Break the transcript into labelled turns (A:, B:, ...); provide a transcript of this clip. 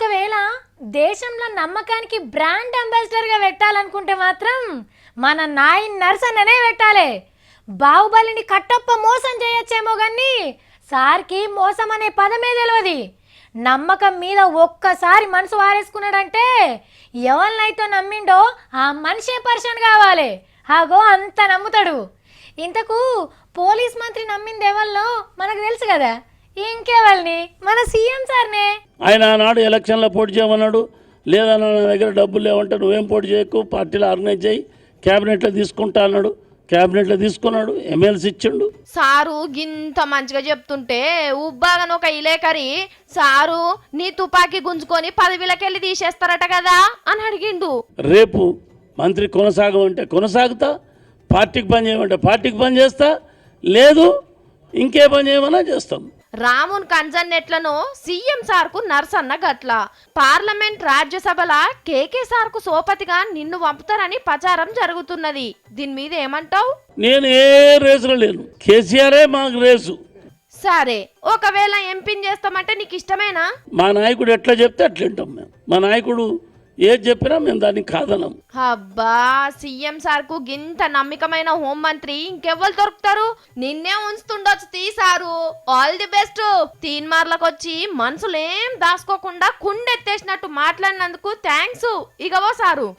A: ఒకవేళ దేశంలో నమ్మకానికి బ్రాండ్ అంబాసిడర్గా పెట్టాలనుకుంటే మాత్రం మన నాయన్ నర్సన్ననే పెట్టాలి. బాహుబలిని కట్టప్ప మోసం చేయొచ్చేమో కానీ సార్కి మోసం అనే పదమే తెలియదు. నమ్మకం మీద ఒక్కసారి మనసు వారేసుకున్నాడంటే ఎవరినైతే నమ్మిండో ఆ మనిషే పర్సన్ కావాలి. ఆగో అంత నమ్ముతాడు. ఇంతకు పోలీస్ మంత్రి నమ్మింది ఎవరిలో మనకు తెలుసు కదా, ఇంకెవరిని? మన సీఎం సార్నే.
B: ఆయన ఆనాడు ఎలక్షన్లో పోటీ చేయమన్నాడు. లేదా నా దగ్గర డబ్బులు లేవంటే నువ్వేం పోటీ చేయకు, పార్టీలో ఆర్గనైజ్ చేయి, క్యాబినెట్లో తీసుకుంటా అన్నాడు. క్యాబినెట్లో తీసుకున్నాడు, ఎమ్మెల్సీ ఇచ్చిండు.
C: సారు గింత మంచిగా చెప్తుంటే ఉబ్బాగను ఒక ఇలేకరి సారు నీ తుపాకీ గుంజుకొని పదవిలకెళ్ళి తీసేస్తారట కదా అని అడిగిండు.
B: రేపు మంత్రి కొనసాగమంటే కొనసాగుతా, పార్టీకి పని చేయమంటే పార్టీకి పని చేస్తా, లేదు ఇంకే పని చేయమన్నా చేస్తాం.
C: రామున్ కంజన్నెట్లను సీఎం సార్కు నర్సన్న గట్ల పార్లమెంట్ రాజ్యసభల కేకే సార్కు సోపతిగా నిన్ను పంపుతారని ప్రచారం జరుగుతున్నది. దీని మీద ఏమంటావు?
B: నేను ఏ రేసులో లేను, కేసీఆరే మాకు రేసు.
C: సరే, ఒకవేళ ఎంపిన్ చేస్తామంటే నీకు ఇష్టమేనా?
B: మా నాయకుడు ఎట్లా చెప్తే అట్లా వింటాం మేము. మా నాయకుడు ఏది చెప్పినా మేము దాన్ని కాదనం.
C: అబ్బా, సీఎం సార్కు గింత నమ్మకమైన హోంమంత్రి ఇంకెవ్వరు దొరుకుతారు? నిన్నే ఉంచుతుండొచ్చు తీసారు. All the best. తీన్మార్లకొచ్చి మనసులేం దాచుకోకుండా కుండెత్తేసినట్టు మాట్లాడినందుకు థ్యాంక్స్. ఇగవో సారు.